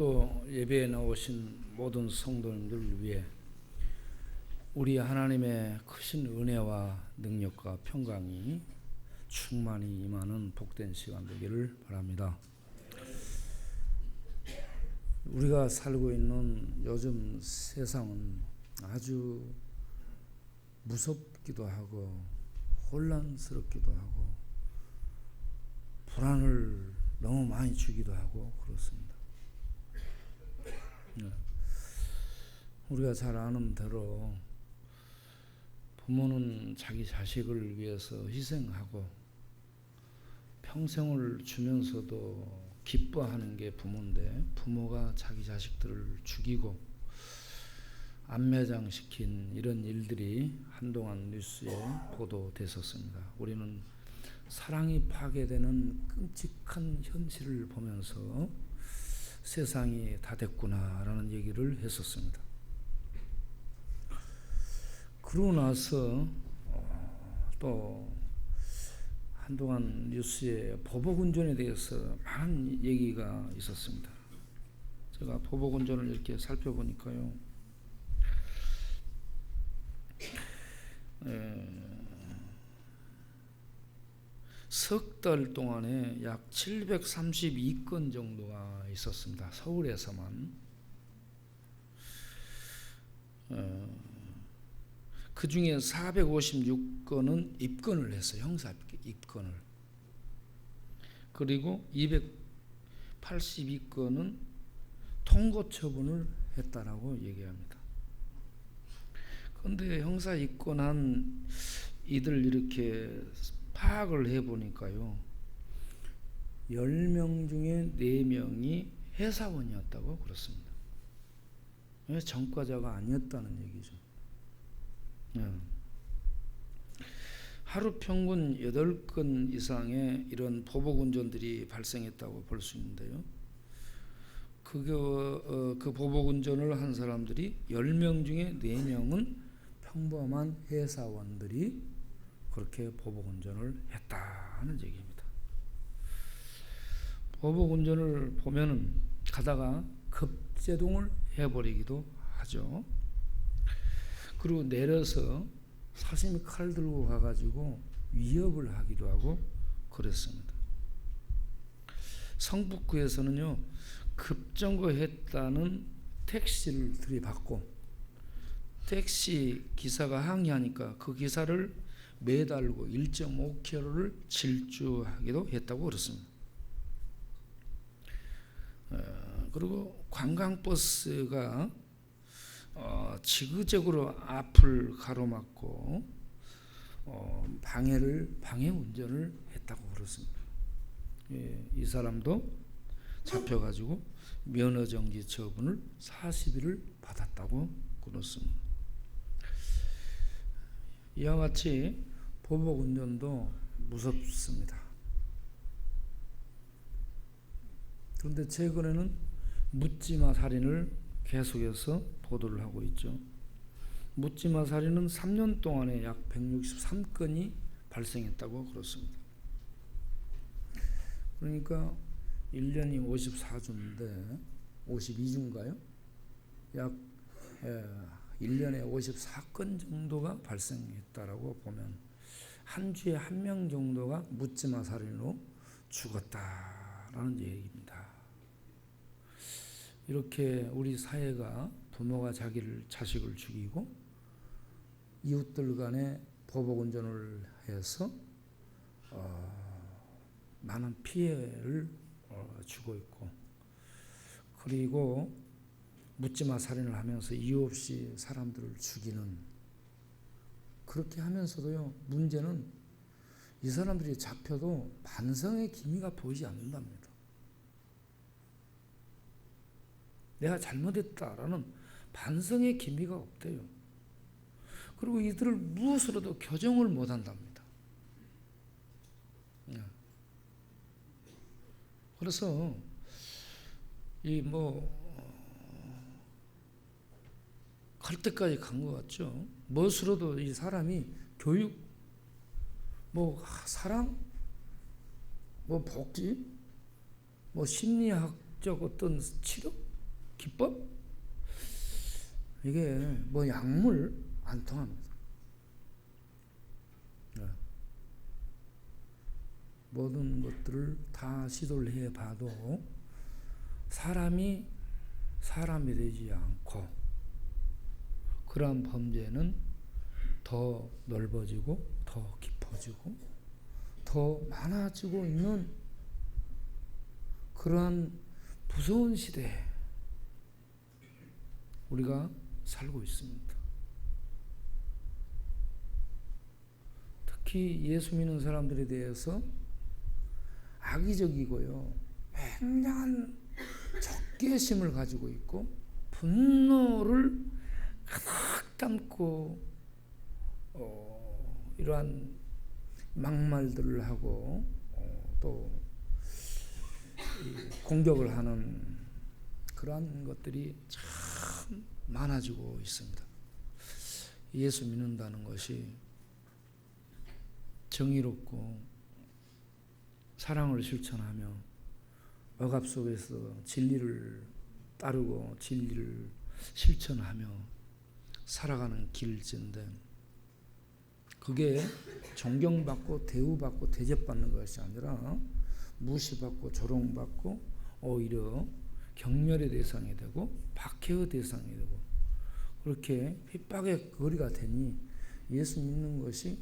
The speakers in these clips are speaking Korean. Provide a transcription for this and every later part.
또 예배에 나오신 모든 성도님들을 위해 우리 하나님의 크신 은혜와 능력과 평강이 충만히 임하는 복된 시간 되기를 바랍니다. 우리가 살고 있는 요즘 세상은 아주 무섭기도 하고 혼란스럽기도 하고 불안을 너무 많이 주기도 하고 그렇습니다. 우리가 잘 아는 대로 부모는 자기 자식을 위해서 희생하고 평생을 주면서도 기뻐하는 게 부모인데, 부모가 자기 자식들을 죽이고 안매장시킨 이런 일들이 한동안 뉴스에 보도됐었습니다. 우리는 사랑이 파괴되는 끔찍한 현실을 보면서 세상이 다 됐구나라는 얘기를 했었습니다. 그러고 나서 또 한동안 뉴스에 보복운전에 대해서 많은 얘기가 있었습니다. 제가 보복운전을 이렇게 살펴보니까요, 석 달 동안에 약 732건 정도가 있었습니다. 서울에서만. 그 중에 456건은 입건을 했어요. 형사 입건을. 그리고 282건은 통고 처분을 했다라고 얘기합니다. 그런데 형사 입건한 이들 이렇게 파악을 해보니까요, 10명 중에 4명이 회사원이었다고 그렇습니다. 전과자가 아니었다는 얘기죠. 하루 평균 8건 이상의 이런 보복운전들이 발생했다고 볼 수 있는데요, 그 보복운전을 한 사람들이 10명 중에 4명은 평범한 회사원들이 그렇게 보복운전을 했다는 얘기입니다. 보복운전을 보면은 가다가 급제동을 해버리기도 하죠. 그리고 내려서 사시미 칼 들고 가가지고 위협을 하기도 하고 그랬습니다. 성북구에서는요, 급정거했다는 택시를 들이받고 택시 기사가 항의하니까 그 기사를 매달고 1.5km를 질주하기도 했다고 그렇습니다. 그리고 관광버스가 지그재그로 앞을 가로막고 방해 운전을 했다고 그렇습니다. 이 사람도 잡혀가지고 면허정지 처분을 40일을 받았다고 그렇습니다. 이와 같이 보복운전도 무섭습니다. 그런데 최근에는 묻지마 살인을 계속해서 보도를 하고 있죠. 묻지마 살인은 3년 동안에 약 163건이 발생했다고 그렇습니다. 그러니까 1년이 54주인데 52주인가요? 약 1년에 54건 정도가 발생했다라고 보면 한 주에 1명 정도가 묻지마 살인으로 죽었다라는 얘기입니다. 이렇게 우리 사회가 부모가 자식을 죽이고 이웃들 간에 보복운전을 해서 많은 피해를 주고 있고, 그리고 묻지마 살인을 하면서 이유 없이 사람들을 죽이는, 그렇게 하면서도요, 문제는 이 사람들이 잡혀도 반성의 기미가 보이지 않는답니다. 내가 잘못했다라는 반성의 기미가 없대요. 그리고 이들을 무엇으로도 교정을 못한답니다. 그래서 갈 때까지 간 것 같죠. 무엇으로도 이 사람이 교육, 사랑, 복지, 심리학적 어떤 치료, 기법? 이게 뭐 약물 안 통합니다. 모든 것들을 다 시도를 해봐도 사람이 되지 않고 그러한 범죄는 더 넓어지고 더 깊어지고 더 많아지고 있는 그러한 무서운 시대에 우리가 살고 있습니다. 특히 예수 믿는 사람들에 대해서 악의적이고요, 굉장한 적개심을 가지고 있고 분노를 가득 담고 이러한 막말들을 하고 또 공격을 하는 그러한 것들이 참 많아지고 있습니다. 예수 믿는다는 것이 정의롭고 사랑을 실천하며 억압 속에서 진리를 따르고 진리를 실천하며 살아가는 길인데 그게 존경받고 대우받고 대접받는 것이 아니라 무시받고 조롱받고 오히려 경멸의 대상이 되고 박해의 대상이 되고 그렇게 핍박의 거리가 되니 예수 믿는 것이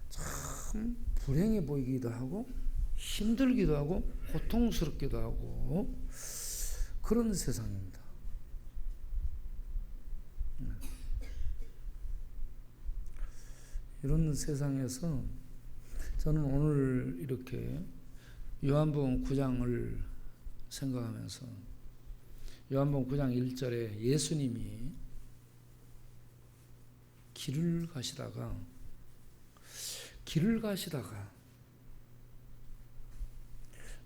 참 불행해 보이기도 하고 힘들기도 하고 고통스럽기도 하고 그런 세상입니다. 이런 세상에서 저는 오늘 이렇게 요한복음 9장을 생각하면서 요한복음 9장 1절에 예수님이 길을 가시다가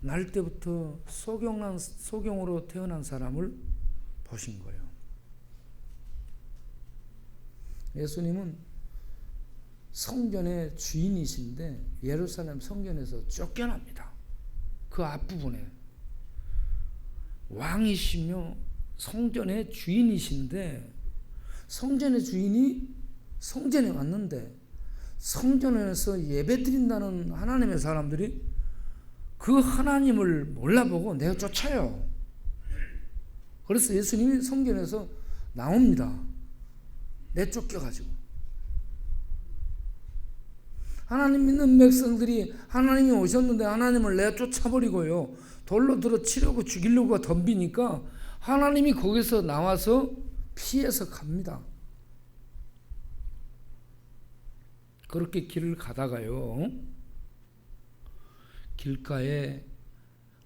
날 때부터 소경으로 태어난 사람을 보신 거예요. 예수님은 성전의 주인이신데 예루살렘 성전에서 쫓겨납니다. 그 앞부분에 왕이시며 성전의 주인이신데 성전의 주인이 성전에 왔는데 성전에서 예배드린다는 하나님의 사람들이 그 하나님을 몰라보고 내쫓아요. 그래서 예수님이 성전에서 나옵니다. 내쫓겨가지고. 하나님 믿는 백성들이 하나님이 오셨는데 하나님을 내쫓아버리고요. 돌로 들어 치려고 죽이려고 덤비니까 하나님이 거기서 나와서 피해서 갑니다. 그렇게 길을 가다가요. 길가에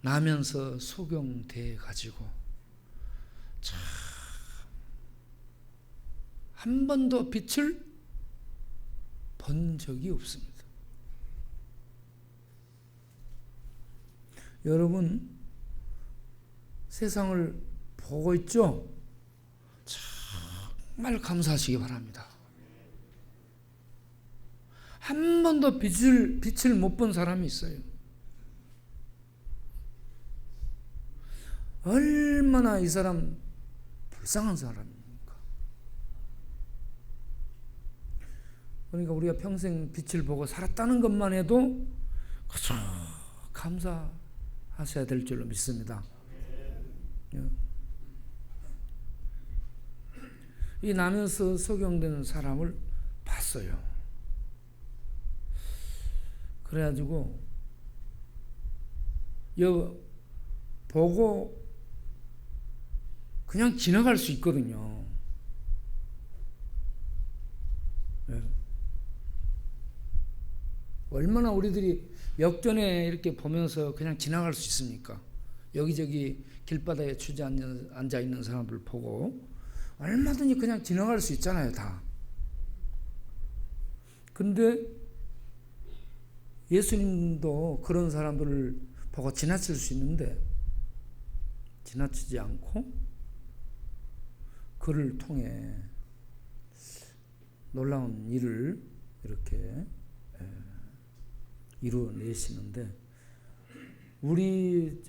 나면서 소경돼 가지고 참 한 번도 빛을 본 적이 없습니다. 여러분 세상을 보고 있죠? 정말 감사하시기 바랍니다. 한 번도 빛을 못 본 사람이 있어요. 얼마나 이 사람 불쌍한 사람입니까? 그러니까 우리가 평생 빛을 보고 살았다는 것만 해도 그저 감사하셔야 될 줄로 믿습니다. 이 나면서 소경되는 사람을 봤어요. 그래가지고 보고 그냥 지나갈 수 있거든요. 얼마나 우리들이 역전에 이렇게 보면서 그냥 지나갈 수 있습니까? 여기저기 길바닥에 앉아 있는 사람들 보고 얼마든지 그냥 지나갈 수 있잖아요, 다. 근데 예수님도 그런 사람들을 보고 지나칠 수 있는데 지나치지 않고 그를 통해 놀라운 일을 이렇게 이루어내시는데 우리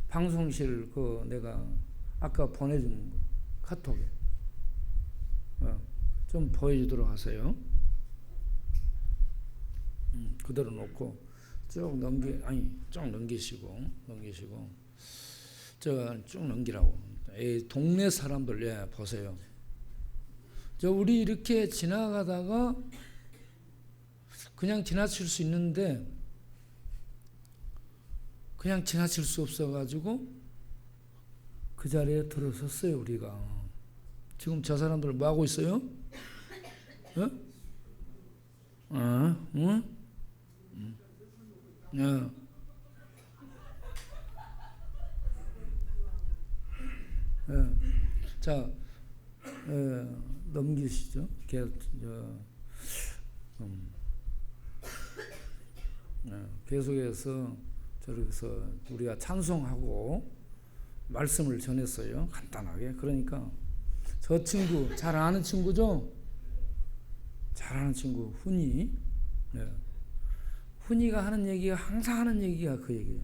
방송실 내가 아까 보내준 카톡에 좀 보여주도록 하세요. 그대로 놓고 쭉 넘기시고 쭉 넘기라고. 동네 사람들 보세요. 우리 이렇게 지나가다가 그냥 지나칠 수 있는데 그냥 지나칠 수 없어가지고 그 자리에 들어섰어요. 우리가 지금 저 사람들 뭐 하고 있어요? 자, 넘기시죠. 계속해서 저기서 우리가 찬송하고 말씀을 전했어요. 간단하게. 그러니까 저 친구 잘 아는 친구죠. 잘 아는 친구 훈이. 훈이가 하는 얘기가 항상 하는 얘기가 그 얘기예요.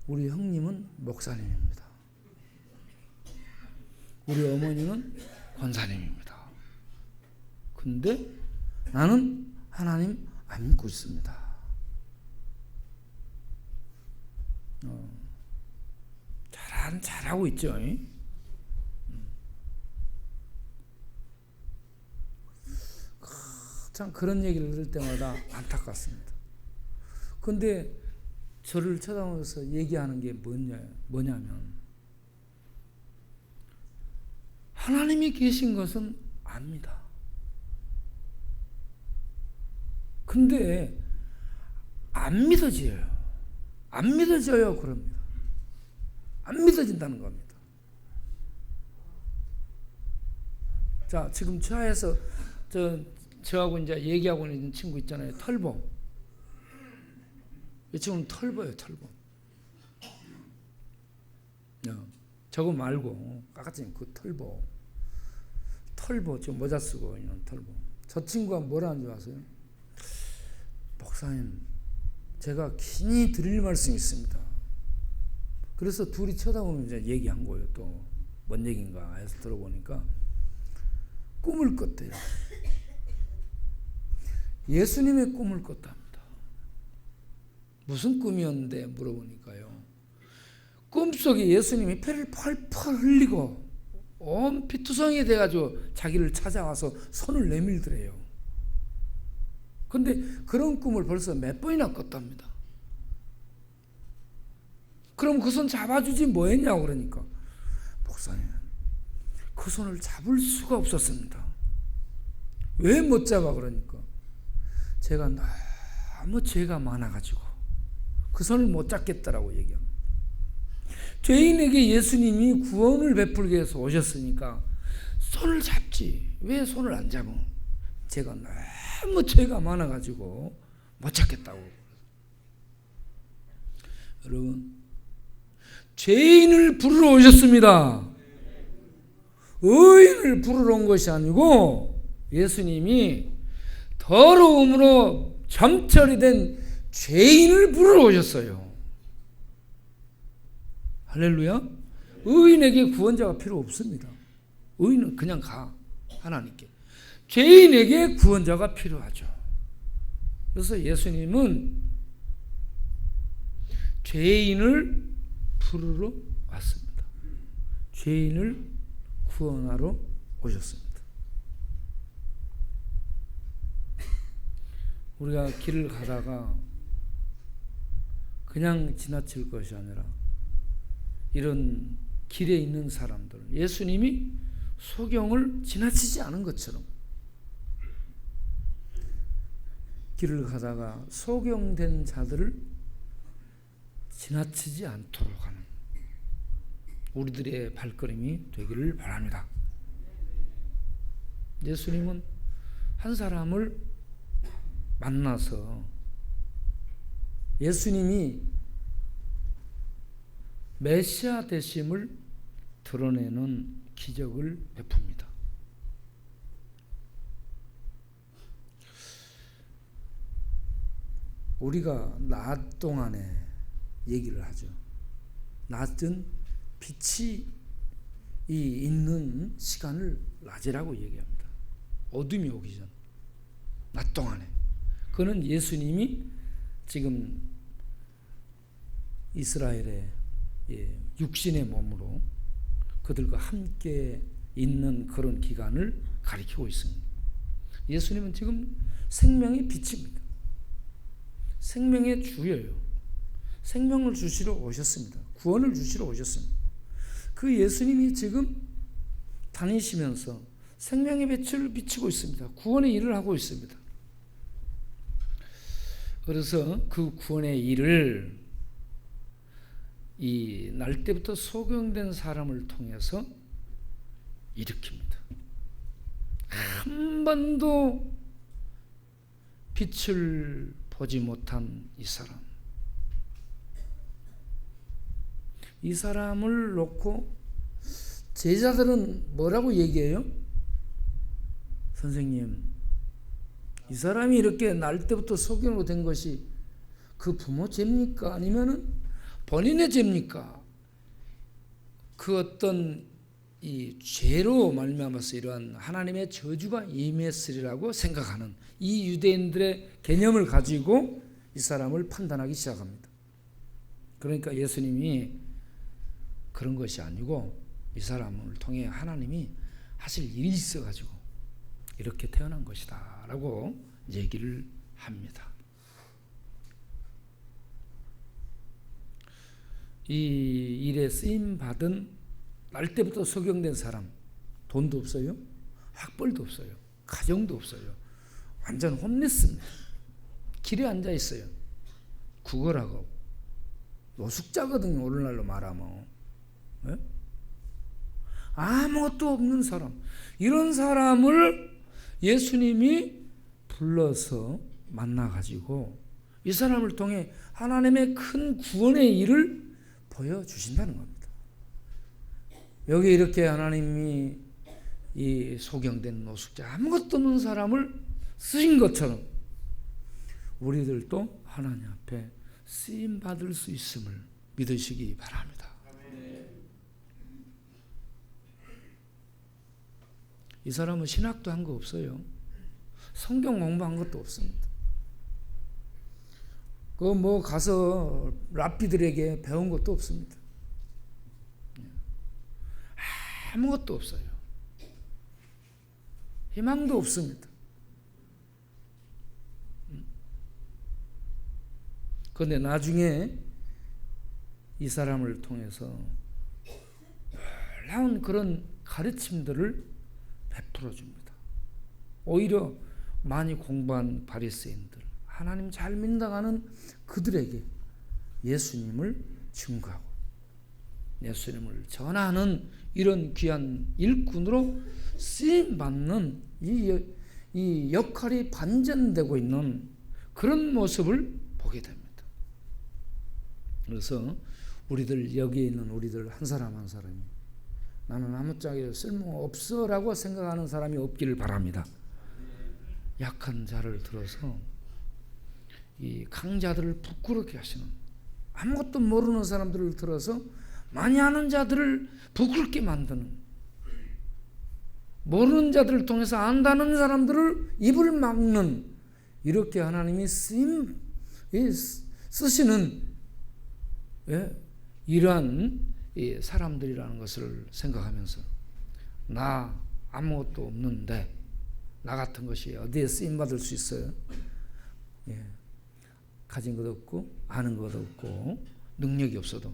우리 형님은 목사님입니다. 우리 어머니는 권사님입니다. 근데 나는 하나님 안 믿고 있습니다. 잘하고 있죠. 참 그런 얘기를 들을 때마다 안타깝습니다. 근데 저를 쳐다보면서 얘기하는 게 뭐냐면 하나님이 계신 것은 압니다. 근데 안 믿어져요. 안 믿어져요. 그럽니다. 안 믿어진다는 겁니다. 자, 지금 차에서 저하고 이제 얘기하고 있는 친구 있잖아요. 털보. 이 친구는 털보예요. 털보. 저거 말고 아까처럼 그 털보 지금 모자 쓰고 있는 털보. 저 친구가 뭐라는 줄 아세요? 목사님, 제가 긴히 드릴 말씀이 있습니다. 그래서 둘이 쳐다보면서 얘기한 거예요. 또 뭔 얘기인가 해서 들어보니까 꿈을 꿨대요. 예수님의 꿈을 꿨답니다. 무슨 꿈이었는데 물어보니까요. 꿈속에 예수님이 피를 펄펄 흘리고 온 피투성이 돼가지고 자기를 찾아와서 손을 내밀더래요. 근데 그런 꿈을 벌써 몇 번이나 꿨답니다. 그럼 그 손 잡아주지 뭐 했냐고 그러니까 목사님, 그 손을 잡을 수가 없었습니다. 왜 못 잡아 그러니까 제가 너무 죄가 많아가지고 그 손을 못 잡겠다라고 얘기합니다. 죄인에게 예수님이 구원을 베풀기 위해서 오셨으니까 손을 잡지 왜 손을 안 잡어? 제가 너무 죄가 많아가지고 못 잡겠다고. 여러분, 죄인을 부르러 오셨습니다. 의인을 부르러 온 것이 아니고 예수님이 더러움으로 점철이 된 죄인을 부르러 오셨어요. 할렐루야. 의인에게 구원자가 필요 없습니다. 의인은 그냥 가 하나님께. 죄인에게 구원자가 필요하죠. 그래서 예수님은 죄인을 부르러 왔습니다. 죄인을 구원하러 오셨습니다. 우리가 길을 가다가 그냥 지나칠 것이 아니라 이런 길에 있는 사람들, 예수님이 소경을 지나치지 않은 것처럼 길을 가다가 소경된 자들을 지나치지 않도록 하는 우리들의 발걸음이 되기를 바랍니다. 예수님은 한 사람을 만나서 예수님이 메시아 되심을 드러내는 기적을 베풉니다. 우리가 낮 동안에 얘기를 하죠. 낮은 빛이 있는 시간을 낮이라고 얘기합니다. 어둠이 오기 전, 낮 동안에. 그는 예수님이 지금 이스라엘의 육신의 몸으로 그들과 함께 있는 그런 기간을 가리키고 있습니다. 예수님은 지금 생명의 빛입니다. 생명의 주예요. 생명을 주시러 오셨습니다. 구원을 주시러 오셨습니다. 그 예수님이 지금 다니시면서 생명의 빛을 비치고 있습니다. 구원의 일을 하고 있습니다. 그래서 그 구원의 일을 이 날 때부터 소경된 사람을 통해서 일으킵니다. 한 번도 빛을 보지 못한 이 사람을 놓고 제자들은 뭐라고 얘기해요? 선생님, 이 사람이 이렇게 날 때부터 소경으로 된 것이 그 부모 죄입니까? 아니면은 본인의 죄입니까? 그 어떤 이 죄로 말미암아서 이러한 하나님의 저주가 임했으리라고 생각하는 이 유대인들의 개념을 가지고 이 사람을 판단하기 시작합니다. 그러니까 예수님이 그런 것이 아니고 이 사람을 통해 하나님이 하실 일이 있어가지고 이렇게 태어난 것이다 라고 얘기를 합니다. 이 일에 쓰임받은 날 때부터 소경된 사람, 돈도 없어요, 학벌도 없어요, 가정도 없어요, 완전 홈리스입니다. 길에 앉아 있어요. 구걸하고 노숙자거든요. 오늘날로 말하면. 네? 아무것도 없는 사람, 이런 사람을 예수님이 불러서 만나가지고 이 사람을 통해 하나님의 큰 구원의 일을 보여주신다는 겁니다. 여기 이렇게 하나님이 이 소경된 노숙자, 아무것도 없는 사람을 쓰신 것처럼 우리들도 하나님 앞에 쓰임받을 수 있음을 믿으시기 바랍니다. 이 사람은 신학도 한 거 없어요. 성경 공부한 것도 없습니다. 그 뭐 가서 랍비들에게 배운 것도 없습니다. 아무것도 없어요. 희망도 없습니다. 그런데 나중에 이 사람을 통해서 놀라운 그런 가르침들을 베풀어 줍니다. 오히려 많이 공부한 바리새인들, 하나님 잘 믿는다는 그들에게 예수님을 증거하고 예수님을 전하는 이런 귀한 일꾼으로 쓰임받는 이 역할이 반전되고 있는 그런 모습을 보게 됩니다. 그래서 우리들, 여기에 있는 우리들 한 사람 한 사람이 나는 아무짝에 쓸모없어 라고 생각하는 사람이 없기를 바랍니다. 약한 자를 들어서 이 강자들을 부끄럽게 하시는, 아무것도 모르는 사람들을 들어서 많이 아는 자들을 부끄럽게 만드는, 모르는 자들을 통해서 안다는 사람들을 입을 막는, 이렇게 하나님이 쓰시는 이러한 사람들이라는 것을 생각하면서 나 아무것도 없는데 나 같은 것이 어디에 쓰임받을 수 있어요? 가진 것 없고 아는 것 없고 능력이 없어도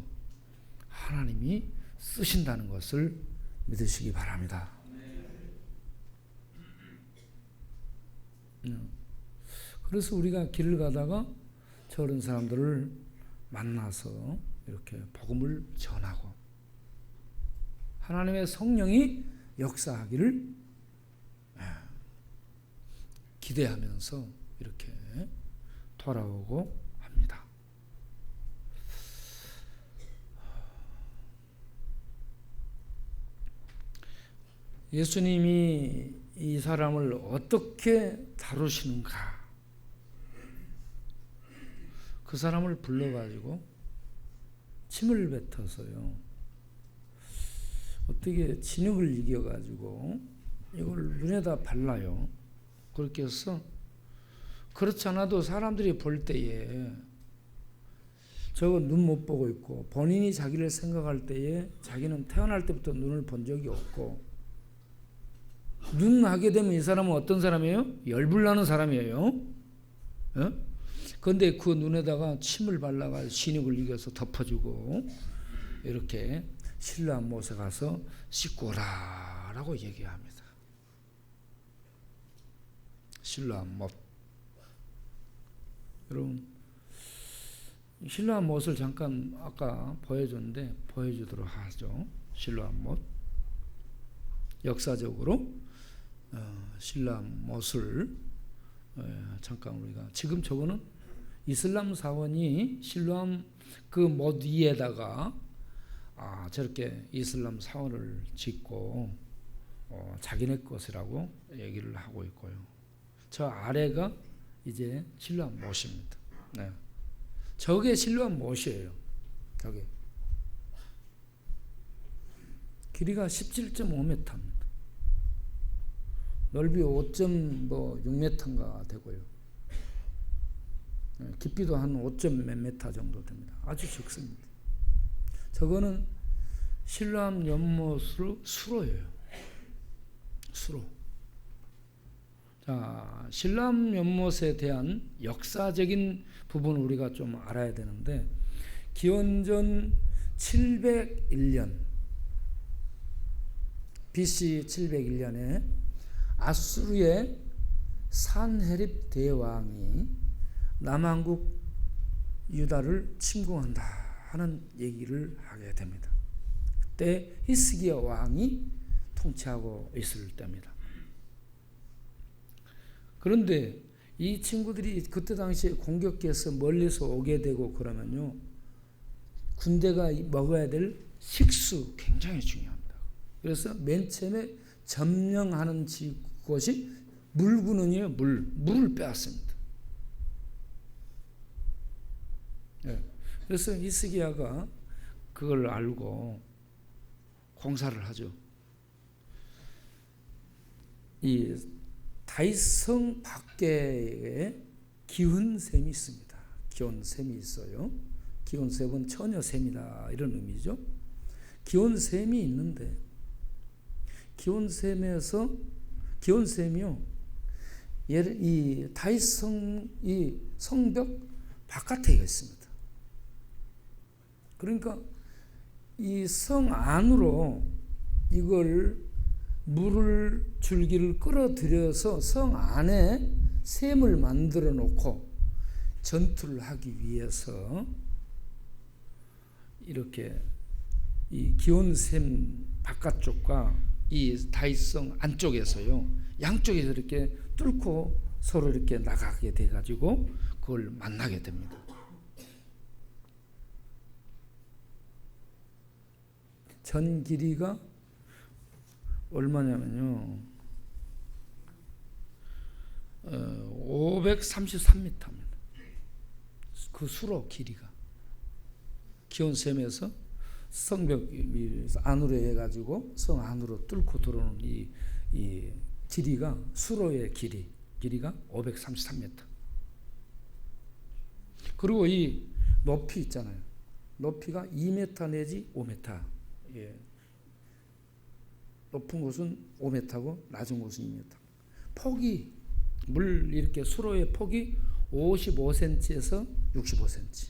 하나님이 쓰신다는 것을 믿으시기 바랍니다. 그래서 우리가 길을 가다가 저런 사람들을 만나서 이렇게 복음을 전하고 하나님의 성령이 역사하기를 기대하면서 이렇게 돌아오고 합니다. 예수님이 이 사람을 어떻게 다루시는가? 그 사람을 불러가지고 침을 뱉어서요, 어떻게 진흙을 이겨가지고 이걸 눈에다 발라요. 그렇게 해서 그렇지 않아도 사람들이 볼 때에 저거 눈 못 보고 있고 본인이 자기를 생각할 때에 자기는 태어날 때부터 눈을 본 적이 없고 눈 하게 되면 이 사람은 어떤 사람이에요? 열불나는 사람이에요. 그런데 그 눈에다가 침을 발라가 진흙을 이겨서 덮어주고 이렇게 신라한 못에 가서 씻고 오라라고 얘기합니다. 신라한 못. 여러분 신라한 못을 잠깐 아까 보여줬는데 보여주도록 하죠. 신라한 못. 역사적으로 신라한 못을 잠깐 우리가 지금 저거는 이슬람 사원이 실로암 그 못 위에다가 저렇게 이슬람 사원을 짓고 자기네 것이라고 얘기를 하고 있고요. 저 아래가 이제 실로암 못입니다. 네. 저게 실로암 못이에요. 저게 길이가 17.5m입니다. 넓이 5.6m인가 되고요. 깊이도 한 5몇 m 정도 됩니다. 아주 적습니다. 저거는 실로암 연못으로 수로예요. 수로. 자, 실로암 연못에 대한 역사적인 부분을 우리가 좀 알아야 되는데 기원전 701년 BC 701년에 아수르의 산헤립 대왕이 남한국 유다를 침공한다 하는 얘기를 하게 됩니다. 그때 히스기야 왕이 통치하고 있을 때입니다. 그런데 이 친구들이 그때 당시에 공격해서 멀리서 오게 되고 그러면요, 군대가 먹어야 될 식수 굉장히 중요합니다. 그래서 맨 처음에 점령하는 곳이 물군은이에요. 물을 빼앗습니다. 네. 그래서 히스기야가 그걸 알고 공사를 하죠. 이 다윗성 밖에 기온샘이 있습니다. 기온샘이 있어요. 기온샘은 처녀샘이다 이런 의미죠. 기온샘이 있는데 기온샘이요 이 다윗성 이 성벽 바깥에 있습니다. 그러니까 이 성 안으로 이걸 물을 줄기를 끌어들여서 성 안에 샘을 만들어 놓고 전투를 하기 위해서 이렇게 이 기온샘 바깥쪽과 이 다윗성 안쪽에서요 양쪽에서 이렇게 뚫고 서로 이렇게 나가게 돼 가지고 그걸 만나게 됩니다. 전 길이가 얼마냐면요 533m입니다. 그 수로 길이가 기온샘에서 성벽 안으로 해가지고 성 안으로 뚫고 들어오는 이 길이가 수로의 길이가 533m. 그리고 이 높이 있잖아요. 높이가 2m 내지 5m. 예. 높은 곳은 5m고 낮은 곳은 2m. 폭이 물 이렇게 수로의 폭이 55cm에서 65cm.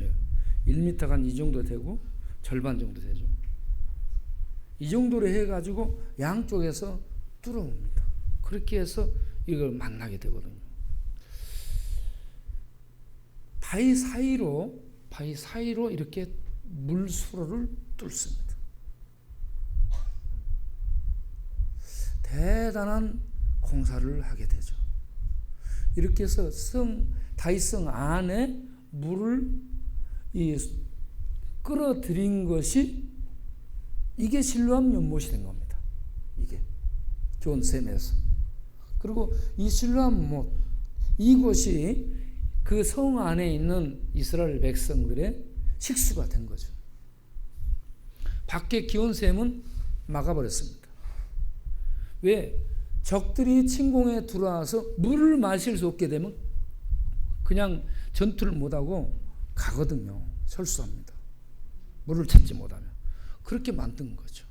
예. 1m가 한 이 정도 되고 절반 정도 되죠. 이 정도로 해가지고 양쪽에서 뚫어옵니다. 그렇게 해서 이걸 만나게 되거든요. 바위 사이로 이렇게 물수로를 뚫습니다. 대단한 공사를 하게 되죠. 이렇게 해서 다윗성 안에 물을 끌어들인 것이 이게 실로암 연못이 된 겁니다. 이게 기온샘에서. 그리고 이 실로암 못 이곳이 그 성 안에 있는 이스라엘 백성들의 식수가 된 거죠. 밖에 기온샘은 막아버렸습니다. 왜? 적들이 침공에 들어와서 물을 마실 수 없게 되면 그냥 전투를 못하고 가거든요. 철수합니다. 물을 찾지 못하면. 그렇게 만든 거죠.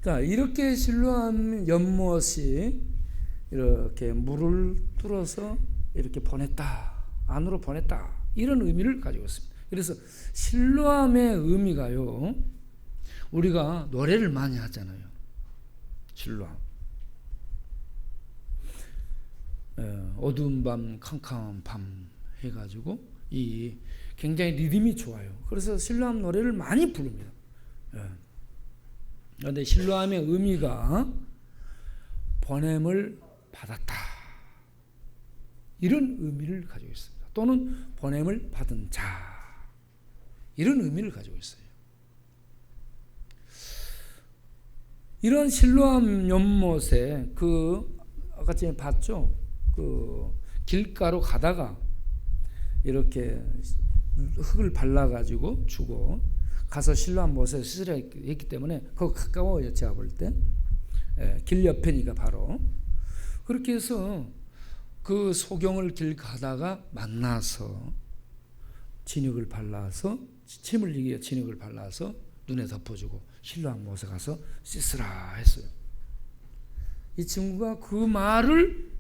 자, 이렇게 실로암 연못이 이렇게 물을 뚫어서 이렇게 보냈다. 안으로 보냈다. 이런 의미를 가지고 있습니다. 그래서 실로암의 의미가요. 우리가 노래를 많이 하잖아요. 실로암. 어두운 밤, 캄캄한 밤 해가지고 이 굉장히 리듬이 좋아요. 그래서 실로암 노래를 많이 부릅니다. 그런데 실로암의 의미가 보냄을 받았다. 이런 의미를 가지고 있습니다. 또는 보냄을 받은 자. 이런 의미를 가지고 있어요. 이런 실로암 연못에 아까 전에 봤죠? 길가로 가다가 이렇게 흙을 발라가지고 주고 가서 실로암 못에 씻으랬기 때문에 거기 가까워요. 제가 볼 때. 길 옆에니까 바로. 그렇게 해서 그 소경을 길 가다가 만나서 진흙을 발라서 침 흘리게 진흙을 발라서 눈에 덮어주고 실로암 못에 가서 씻으라 했어요. 이 친구가 그 말을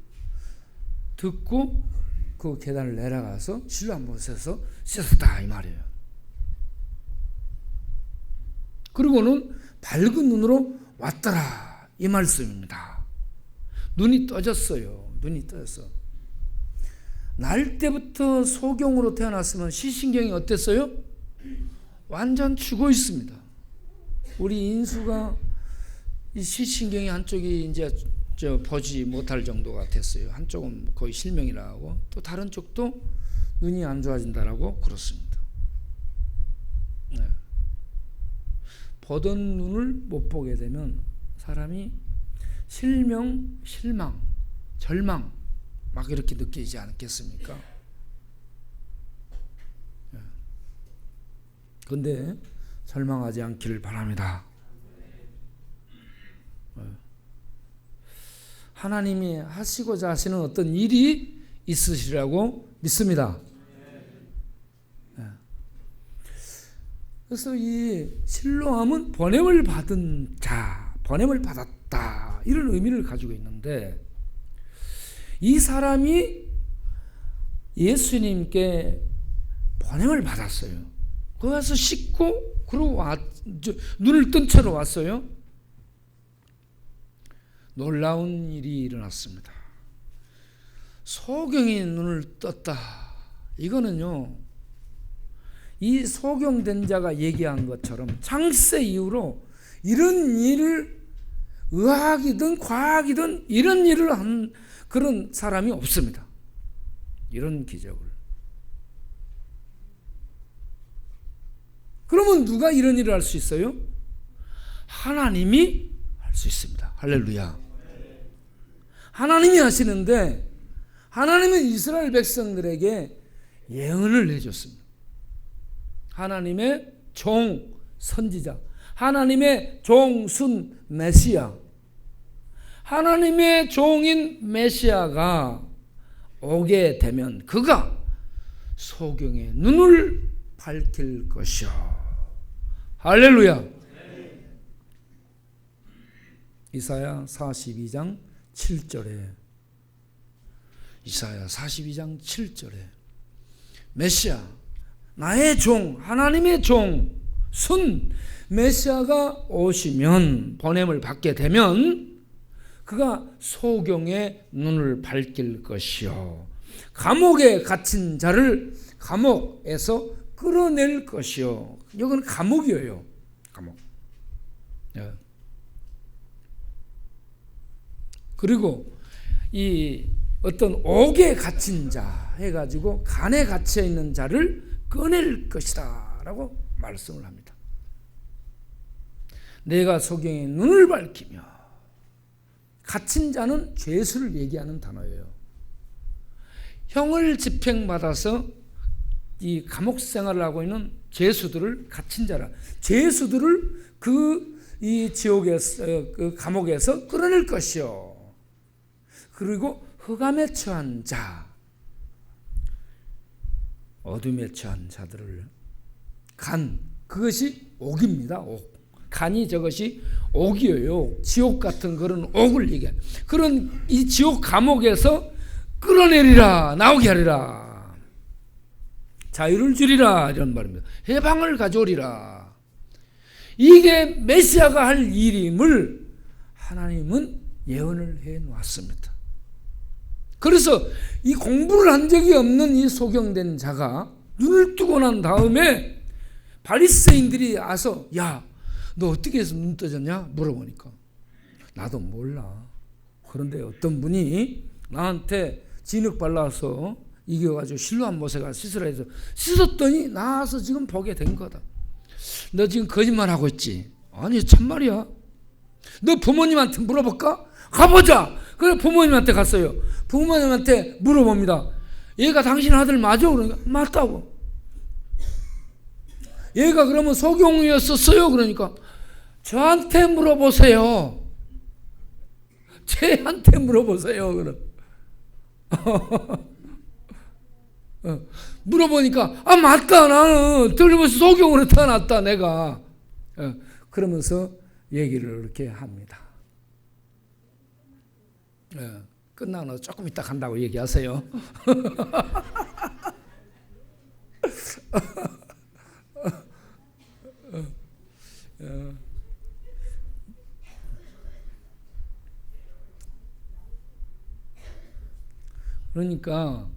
듣고 그 계단을 내려가서 실로암 못에서 씻었다 이 말이에요. 그리고는 밝은 눈으로 왔더라 이 말씀입니다. 눈이 떠졌어요. 눈이 떠졌어. 날 때부터 소경으로 태어났으면 시신경이 어땠어요? 완전 죽어 있습니다. 우리 인수가 이 시신경이 한쪽이 이제 보지 못할 정도가 됐어요. 한쪽은 거의 실명이라 하고 또 다른 쪽도 눈이 안 좋아진다라고 그렇습니다. 네. 보던 눈을 못 보게 되면 사람이 실명, 실망, 절망 막 이렇게 느끼지 않겠습니까? 그런데 절망하지 않기를 바랍니다. 하나님이 하시고자 하시는 어떤 일이 있으시라고 믿습니다. 그래서 이 실로암은 보냄을 받은 자, 보냄을 받았다 이런 의미를 가지고 있는데 이 사람이 예수님께 보냄을 받았어요. 거기 가서 씻고 그러고 눈을 뜬 채로 왔어요. 놀라운 일이 일어났습니다. 소경이 눈을 떴다. 이거는요, 이 소경된 자가 얘기한 것처럼 창세 이후로 이런 일을 의학이든 과학이든 이런 일을 한 그런 사람이 없습니다. 이런 기적을. 그러면 누가 이런 일을 할 수 있어요? 하나님이 할 수 있습니다. 할렐루야. 하나님이 하시는데 하나님은 이스라엘 백성들에게 예언을 해줬습니다. 하나님의 종 선지자, 하나님의 종순 메시아, 하나님의 종인 메시아가 오게 되면 그가 소경의 눈을 밝힐 것이요. 할렐루야. 이사야 42장 7절에 이사야 42장 7절에 메시아 나의 종 하나님의 종 순 메시아가 오시면 보냄을 받게 되면 그가 소경의 눈을 밝힐 것이요 감옥에 갇힌 자를 감옥에서 끌어낼 것이요. 이건 감옥이에요. 감옥. 그리고 이 어떤 옥에 갇힌 자 해가지고 간에 갇혀 있는 자를 꺼낼 것이다 라고 말씀을 합니다. 내가 소경의 눈을 밝히며 갇힌 자는 죄수를 얘기하는 단어예요. 형을 집행받아서 이 감옥 생활을 하고 있는 죄수들을 갇힌 자라, 죄수들을 이 지옥에서, 그 감옥에서 끌어낼 것이요. 그리고 흑암에 처한 자, 어둠에 처한 자들을 그것이 옥입니다. 옥. 간이 저것이 옥이에요. 지옥 같은 그런 옥을 얘기해요. 그런 이 지옥 감옥에서 끌어내리라, 나오게 하리라, 자유를 주리라, 이런 말입니다. 해방을 가져오리라. 이게 메시아가 할 일임을 하나님은 예언을 해 놓았습니다. 그래서 이 공부를 한 적이 없는 이 소경된 자가 눈을 뜨고 난 다음에 바리새인들이 와서, 야, 너 어떻게 해서 눈 떠졌냐? 물어보니까 나도 몰라. 그런데 어떤 분이 나한테 진흙 발라서 이겨가지고 실로암 못에가 씻으라 해서 씻었더니 나와서 지금 보게 된 거다. 너 지금 거짓말하고 있지? 아니, 참말이야. 너 부모님한테 물어볼까? 가보자. 그래, 부모님한테 갔어요. 부모님한테 물어봅니다. 얘가 당신 아들 맞아? 그러니까 맞다고. 얘가 그러면 소경이었었어요? 그러니까 저한테 물어보세요. 쟤한테 물어보세요. 그럼 물어보니까 맞다, 나는 틀림없이 소경으로 태어났다, 내가. 그러면서 얘기를 이렇게 합니다. 끝나고 조금 이따 간다고 얘기하세요. 그러니까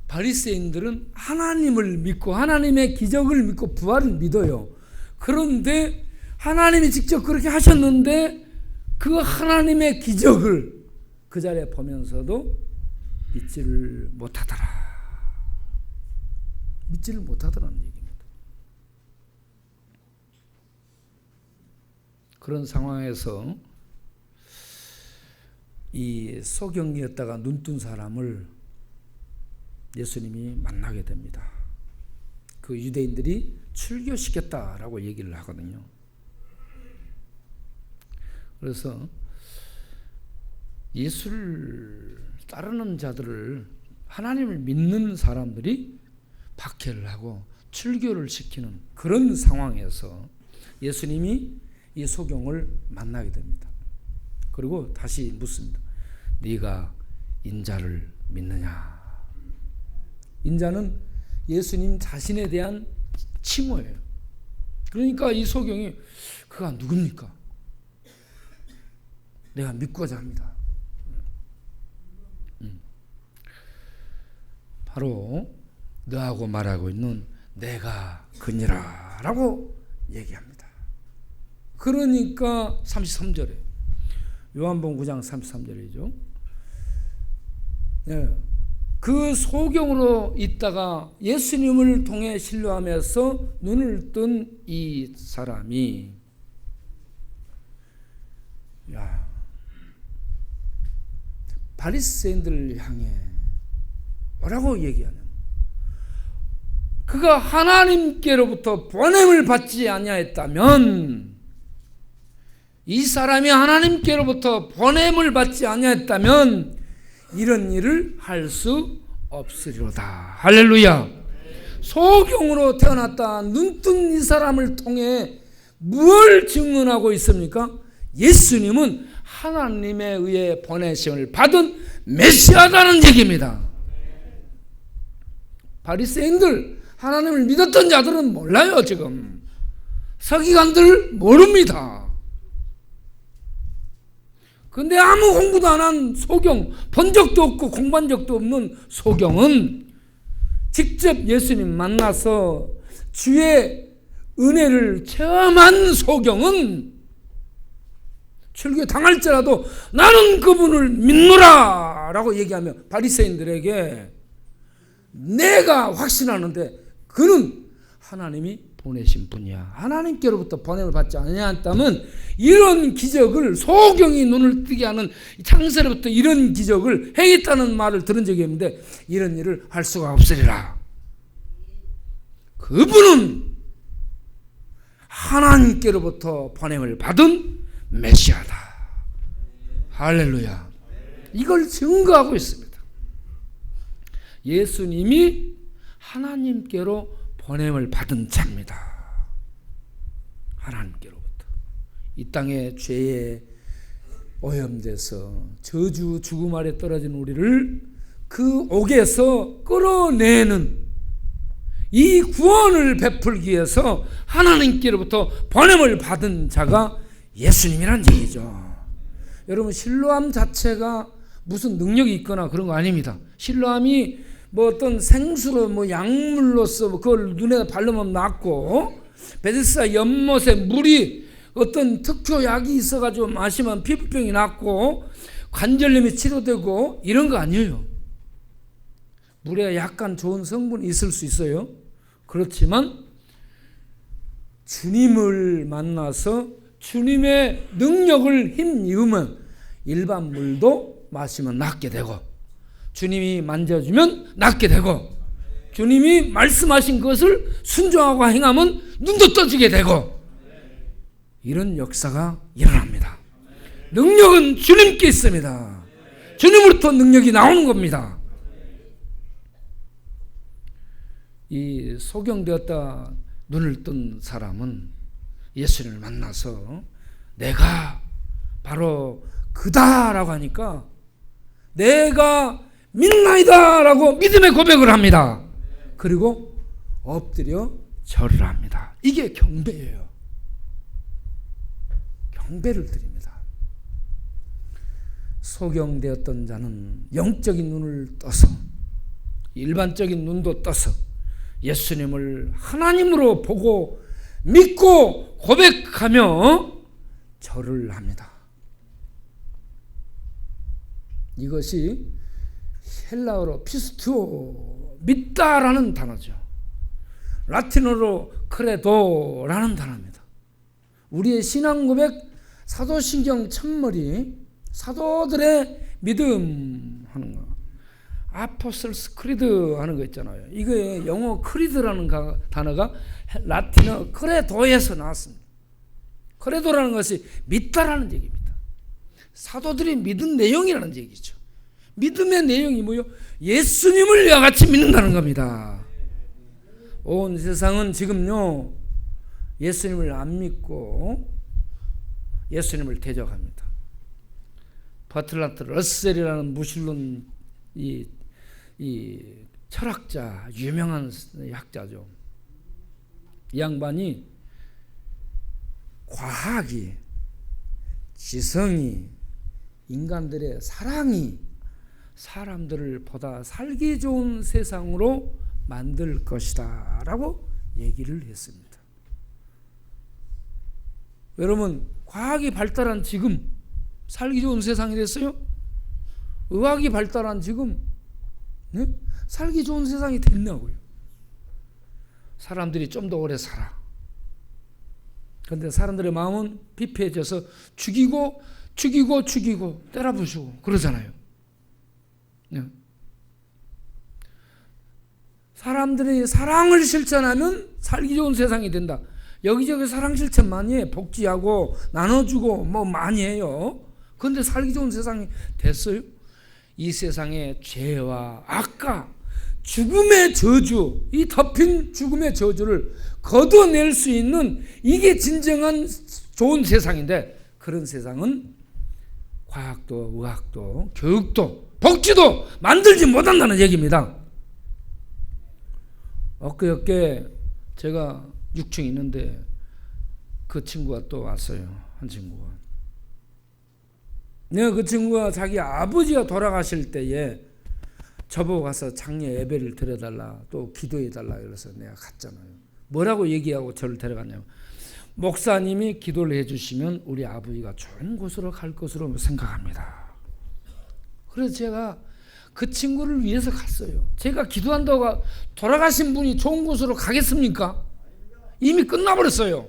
바리새인들은 하나님을 믿고 하나님의 기적을 믿고 부활을 믿어요. 그런데 하나님이 직접 그렇게 하셨는데 그 하나님의 기적을 그 자리에 보면서도 믿지를 못하더라. 믿지를 못하더라는 얘기입니다. 그런 상황에서 이 소경이었다가 눈뜬 사람을 예수님이 만나게 됩니다. 그 유대인들이 출교시켰다라고 얘기를 하거든요. 그래서 예수를 따르는 자들을, 하나님을 믿는 사람들이 박해를 하고 출교를 시키는 그런 상황에서 예수님이 이 소경을 만나게 됩니다. 그리고 다시 묻습니다. 네가 인자를 믿느냐? 인자는 예수님 자신에 대한 칭호예요. 그러니까 이 소경이 그가 누굽니까? 내가 믿고자 합니다. 바로 너하고 말하고 있는 내가 그니라 라고 얘기합니다. 그러니까 33절에, 요한복음 9장 33절이죠. 그 소경으로 있다가 예수님을 통해 신뢰하면서 눈을 뜬 이 사람이, 바리새인들을 향해 뭐라고 얘기하냐? 그가 하나님께로부터 보냄을 받지 아니하였다면, 이 사람이 하나님께로부터 보냄을 받지 아니하였다면 이런 일을 할 수 없으리로다. 할렐루야. 소경으로 태어났다 눈뜬 이 사람을 통해 무엇을 증언하고 있습니까? 예수님은 하나님에 의해 보내심을 받은 메시아라는 얘기입니다. 바리새인들, 하나님을 믿었던 자들은 몰라요. 지금 서기관들 모릅니다. 근데 아무 공부도 안 한 소경, 본 적도 없고 공부한 적도 없는 소경은 직접 예수님 만나서 주의 은혜를 체험한 소경은 출교 당할지라도 나는 그분을 믿노라 라고 얘기하며 바리새인들에게 내가 확신하는데 그는 하나님이 보내신 분이야. 하나님께로부터 보냄을 받지 않았다면 이런 기적을, 소경이 눈을 뜨게 하는 창세로부터 이런 기적을 행했다는 말을 들은 적이 없는데 이런 일을 할 수가 없으리라. 그분은 하나님께로부터 보냄을 받은 메시아다. 할렐루야. 이걸 증거하고 있습니다. 예수님이 하나님께로 보냄을 받은 자입니다. 하나님께로부터. 이 땅에 죄에 오염돼서 저주 죽음 아래 떨어진 우리를 그 옥에서 끌어내는 이 구원을 베풀기 위해서 하나님께로부터 보냄을 받은 자가 예수님이란 얘기죠. 여러분, 실로암 자체가 무슨 능력이 있거나 그런 거 아닙니다. 실로암이 뭐 어떤 생수로 뭐 약물로서 그걸 눈에 바르면 낫고, 베데스다 연못에 물이 어떤 특효약이 있어가지고 마시면 피부병이 낫고 관절염이 치료되고 이런 거 아니에요. 물에 약간 좋은 성분이 있을 수 있어요. 그렇지만 주님을 만나서 주님의 능력을 힘입으면 일반 물도 마시면 낫게 되고, 주님이 만져주면 낫게 되고, 주님이 말씀하신 것을 순종하고 행하면 눈도 떠지게 되고, 이런 역사가 일어납니다. 능력은 주님께 있습니다. 주님으로부터 능력이 나오는 겁니다. 이 소경되었다 눈을 뜬 사람은 예수님을 만나서 내가 바로 그다라고 하니까 내가 믿나이다 라고 믿음의 고백을 합니다. 그리고 엎드려 절을 합니다. 이게 경배예요. 경배를 드립니다. 소경되었던 자는 영적인 눈을 떠서, 일반적인 눈도 떠서 예수님을 하나님으로 보고 믿고 고백하며 절을 합니다. 이것이 헬라어로 피스투오, 믿다라는 단어죠. 라틴어로 크레도라는 단어입니다. 우리의 신앙 고백, 사도신경 첫머리, 사도들의 믿음 하는 거, 아포스톨스 크리드 하는 거 있잖아요. 이거에 영어 크리드라는 단어가 라틴어 크레도에서 나왔습니다. 크레도라는 것이 믿다라는 얘기입니다. 사도들이 믿은 내용이라는 얘기죠. 믿음의 내용이 뭐요? 예수님을 이와 같이 믿는다는 겁니다. 온 세상은 지금요 예수님을 안 믿고 예수님을 대적합니다. 버틀라트 러셀이라는 무신론 이 철학자, 유명한 학자죠. 이 양반이 과학이, 지성이, 인간들의 사랑이 사람들을 보다 살기 좋은 세상으로 만들 것이다 라고 얘기를 했습니다. 여러분, 과학이 발달한 지금 살기 좋은 세상이 됐어요? 의학이 발달한 지금 살기 좋은 세상이 됐냐고요. 사람들이 좀 더 오래 살아. 그런데 사람들의 마음은 피폐해져서 죽이고 때려 부수고 그러잖아요. 사람들이 사랑을 실천하면 살기 좋은 세상이 된다. 여기저기 사랑 실천 많이 해. 복지하고 나눠주고 뭐 많이 해요. 그런데 살기 좋은 세상이 됐어요? 이 세상의 죄와 악과 죽음의 저주, 이 덮인 죽음의 저주를 걷어낼 수 있는 이게 진정한 좋은 세상인데, 그런 세상은 과학도 의학도 교육도 복지도 만들지 못한다는 얘기입니다. 엊그저께 제가 6층 있는데 그 친구가 또 왔어요. 한 친구가. 내가 그 친구가 자기 아버지가 돌아가실 때에 저보고 가서 장례 예배를 드려달라, 또 기도해달라 그래서 내가 갔잖아요. 뭐라고 얘기하고 저를 데려갔냐면, 목사님이 기도를 해주시면 우리 아버지가 좋은 곳으로 갈 것으로 생각합니다. 그래서 제가 그 친구를 위해서 갔어요. 제가 기도한다고 돌아가신 분이 좋은 곳으로 가겠습니까? 이미 끝나버렸어요.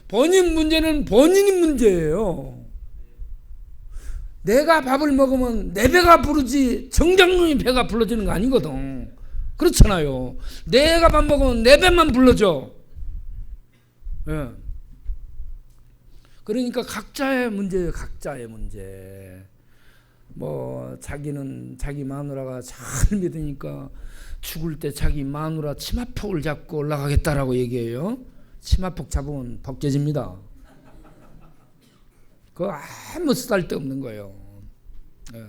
본인 문제는 본인이 문제예요. 내가 밥을 먹으면 내 배가 부르지 정장님이 배가 불러지는 거 아니거든. 그렇잖아요. 내가 밥 먹으면 내 배만 불러줘. 예. 그러니까 각자의 문제예요. 각자의 문제. 뭐 자기는 자기 마누라가 잘 믿으니까 죽을 때 자기 마누라 치마폭을 잡고 올라가겠다라고 얘기해요. 치마폭 잡으면 벗겨집니다. 그거 아무 쓰잘데없는 거예요. 예.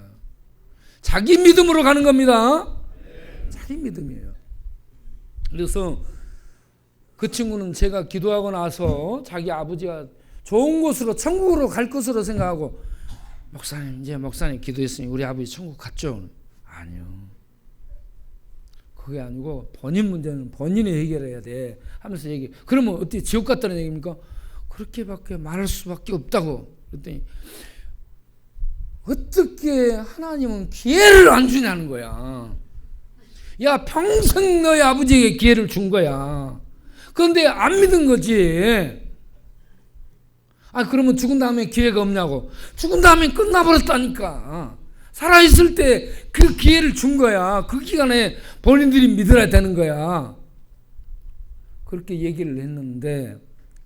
자기 믿음으로 가는 겁니다. 자기 믿음이에요. 그래서 그 친구는 제가 기도하고 나서 자기 아버지가 좋은 곳으로 천국으로 갈 것으로 생각하고 목사님 이제 목사님 기도했으니 우리 아버지 천국 갔죠? 아니요. 그게 아니고 본인 문제는 본인이 해결해야 돼 하면서 얘기. 그러면 어떻게 지옥 갔다는 얘기입니까? 그렇게밖에 말할 수밖에 없다고. 그랬더니 어떻게 하나님은 기회를 안 주냐는 거야. 야 평생 너희 아버지에게 기회를 준 거야. 그런데 안 믿은 거지. 아 그러면 죽은 다음에 기회가 없냐고. 죽은 다음에 끝나버렸다니까. 살아있을 때 그 기회를 준 거야. 그 기간에 본인들이 믿어야 되는 거야. 그렇게 얘기를 했는데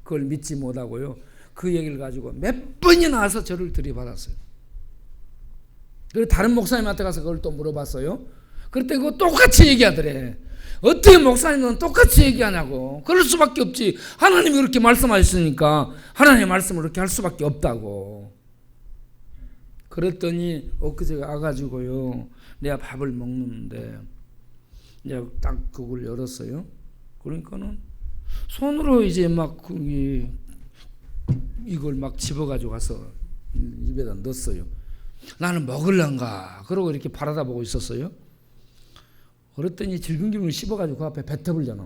그걸 믿지 못하고요. 그 얘기를 가지고 몇 번이나 와서 저를 들이받았어요. 그리고 다른 목사님한테 가서 그걸 또 물어봤어요. 그랬더니 그거 똑같이 얘기하더래. 어떻게 목사님은 똑같이 얘기하냐고. 그럴 수밖에 없지. 하나님이 그렇게 말씀하셨으니까 하나님의 말씀을 그렇게 할 수밖에 없다고. 그랬더니 엊그제 와가지고요. 내가 밥을 먹는데 이제 딱 그걸 열었어요. 그러니까는 손으로 이제 막 이걸 막 집어가지고 가서 입에다 넣었어요. 나는 먹을란가 그러고 이렇게 바라다 보고 있었어요. 그랬더니 질근기름을 씹어가지고 그 앞에 뱉어버리잖아.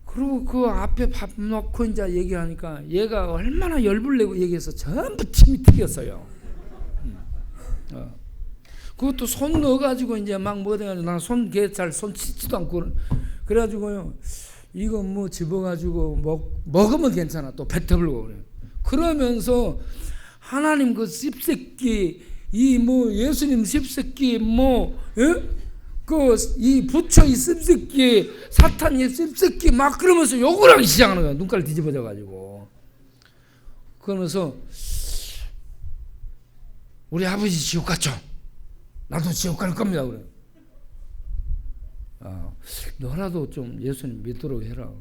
그리고 그 앞에 밥 넣고 이제 얘기하니까 얘가 얼마나 열불 내고 얘기해서 전부 침이 튀겼어요. 그것도 손 넣어가지고 이제 막 먹어가지고 나는 손 씻지도 않고 그래가지고요. 이거 뭐 집어가지고 먹으면 괜찮아. 또 뱉어버리고 그래. 그러면서 하나님 그 씹새끼 이 뭐 예수님 씹새끼 뭐 예? 이 부처 이 씹새끼 사탄 이 씹새끼 막 그러면서 욕을 하기 시작하는 거야. 눈깔 뒤집어져 가지고. 그러면서 우리 아버지 지옥 갔죠? 나도 지옥 갈 겁니다. 그래. 너라도 좀 예수님 믿도록 해라.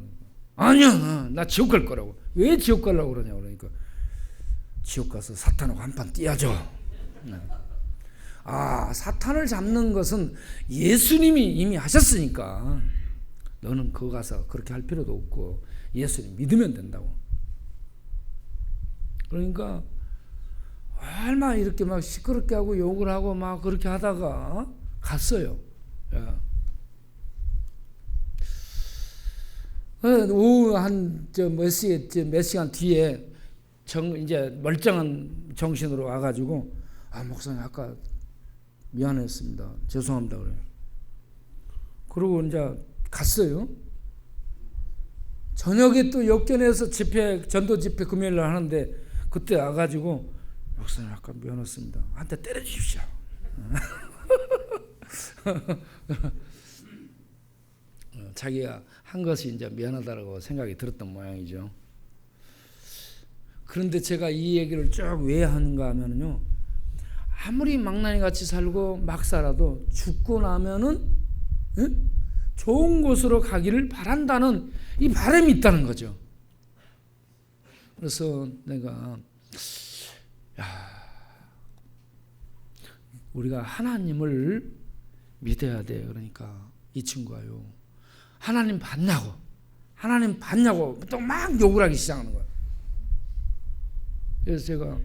아니야, 나 지옥 갈 거라고. 왜 지옥 가려고 그러냐 그러니까 지옥 가서 사탄하고 한판 뛰어줘. 사탄을 잡는 것은 예수님이 이미 하셨으니까 너는 그거 가서 그렇게 할 필요도 없고 예수님 믿으면 된다고. 그러니까 얼마나 이렇게 막 시끄럽게 하고 욕을 하고 막 그렇게 하다가 갔어요. 오후 몇 시간 뒤에 이제 멀쩡한 정신으로 와가지고 목사님 아까 미안했습니다. 죄송합니다. 그래요. 그러고 이제 갔어요. 저녁에 또 역견에서 전도 집회 금요일날 하는데 그때 와가지고 목사님 아까 미안했습니다. 한 대 때려주십시오. 자기가 한 것이 이제 미안하다고 생각이 들었던 모양이죠. 그런데 제가 이 얘기를 쭉 왜 하는가 하면요. 아무리 망나니 같이 살고 막 살아도 죽고 나면은 좋은 곳으로 가기를 바란다는 이 바람이 있다는 거죠. 그래서 내가 우리가 하나님을 믿어야 돼. 그러니까 이 친구가요. 하나님 봤냐고 또 막 욕을 하기 시작하는 거야. 그래서 제가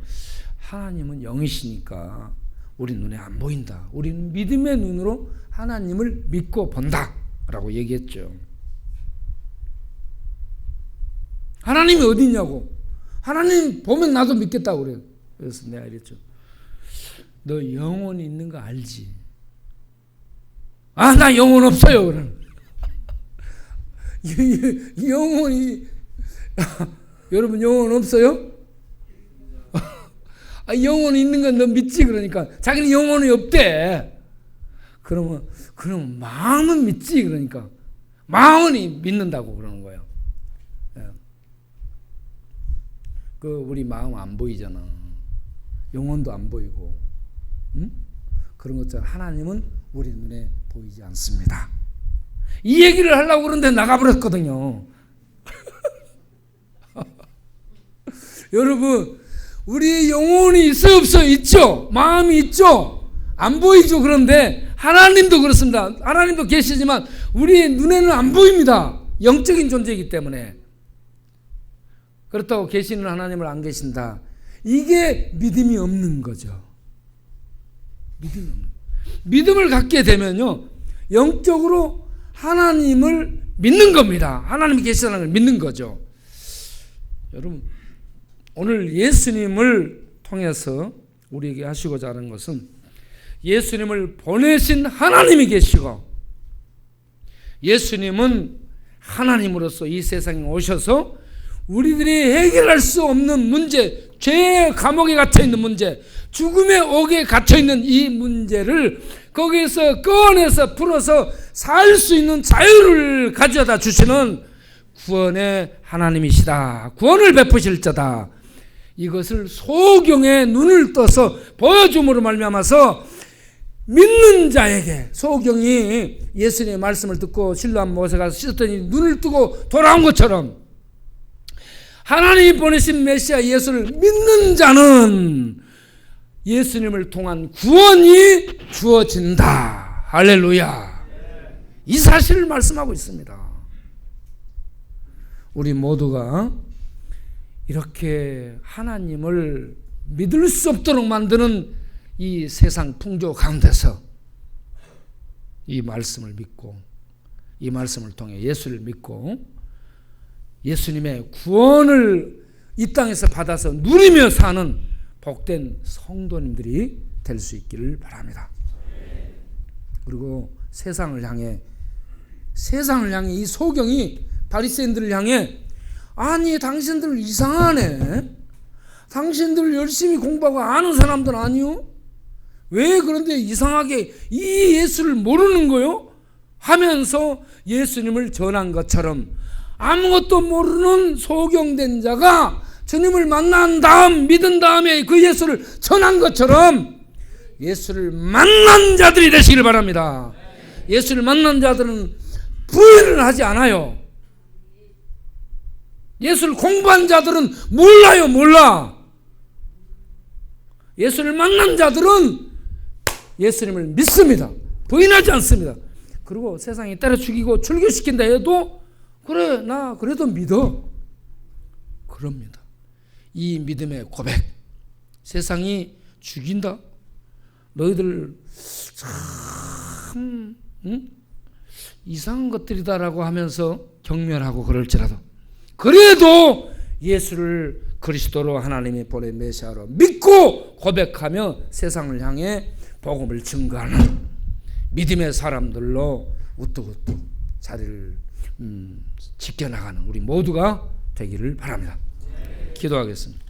하나님은 영이시니까 우리 눈에 안 보인다. 우리는 믿음의 눈으로 하나님을 믿고 본다 라고 얘기했죠. 하나님이 어디 있냐고. 하나님 보면 나도 믿겠다고 그래요. 그래서 내가 이랬죠. 너 영혼이 있는 거 알지? 아, 나 영혼 없어요. 그러는. 영혼이 여러분 영혼 없어요? 아, 영혼이 있는 건 너 믿지? 그러니까 자기는 영혼이 없대. 그러면 마음은 믿지? 그러니까 마음은 믿는다고 그러는 거예요. 우리 마음 안 보이잖아. 영혼도 안 보이고, 응? 그런 것처럼 하나님은 우리 눈에 보이지 않습니다. 이 얘기를 하려고 그러는데 나가버렸거든요. 여러분, 우리 영혼이 있어요, 없어요? 있죠? 마음이 있죠? 안 보이죠? 그런데 하나님도 그렇습니다. 하나님도 계시지만 우리 눈에는 안 보입니다. 영적인 존재이기 때문에. 그렇다고 계시는 하나님을 안 계신다. 이게 믿음이 없는 거죠. 믿음을 갖게 되면요, 영적으로 하나님을 믿는 겁니다. 하나님이 계시다는 걸 믿는 거죠. 여러분, 오늘 예수님을 통해서 우리에게 하시고자 하는 것은 예수님을 보내신 하나님이 계시고, 예수님은 하나님으로서 이 세상에 오셔서 우리들이 해결할 수 없는 문제, 죄의 감옥에 갇혀있는 문제, 죽음의 옥에 갇혀있는 이 문제를 거기에서 꺼내서 풀어서 살 수 있는 자유를 가져다 주시는 구원의 하나님이시다. 구원을 베푸실 자다. 이것을 소경의 눈을 떠서 보여줌으로 말미암아서 믿는 자에게, 소경이 예수님의 말씀을 듣고 실로암 못에 가서 씻었더니 눈을 뜨고 돌아온 것처럼 하나님이 보내신 메시아 예수를 믿는 자는 예수님을 통한 구원이 주어진다. 할렐루야. 이 사실을 말씀하고 있습니다. 우리 모두가 이렇게 하나님을 믿을 수 없도록 만드는 이 세상 풍조 가운데서 이 말씀을 믿고, 이 말씀을 통해 예수를 믿고 예수님의 구원을 이 땅에서 받아서 누리며 사는 복된 성도님들이 될 수 있기를 바랍니다. 그리고 세상을 향해 이 소경이 바리새인들을 향해, 아니 당신들 이상하네, 당신들 열심히 공부하고 아는 사람들 아니요? 왜 그런데 이상하게 이 예수를 모르는 거요? 하면서 예수님을 전한 것처럼 아무것도 모르는 소경된 자가 주님을 만난 다음 믿은 다음에 그 예수를 전한 것처럼 예수를 만난 자들이 되시길 바랍니다. 예수를 만난 자들은 부인을 하지 않아요. 예수를 공부한 자들은 몰라. 예수를 만난 자들은 예수님을 믿습니다. 부인하지 않습니다. 그리고 세상이 때려 죽이고 출교시킨다 해도 그래, 나 그래도 믿어. 그럽니다. 이 믿음의 고백, 세상이 죽인다, 너희들 참 이상한 것들이다라고 하면서 경멸하고 그럴지라도, 그래도 예수를 그리스도로 하나님이 보낸 메시아로 믿고 고백하며 세상을 향해 복음을 증거하는 믿음의 사람들로 우뚝우뚝 자리를 지켜나가는 우리 모두가 되기를 바랍니다. 기도하겠습니다.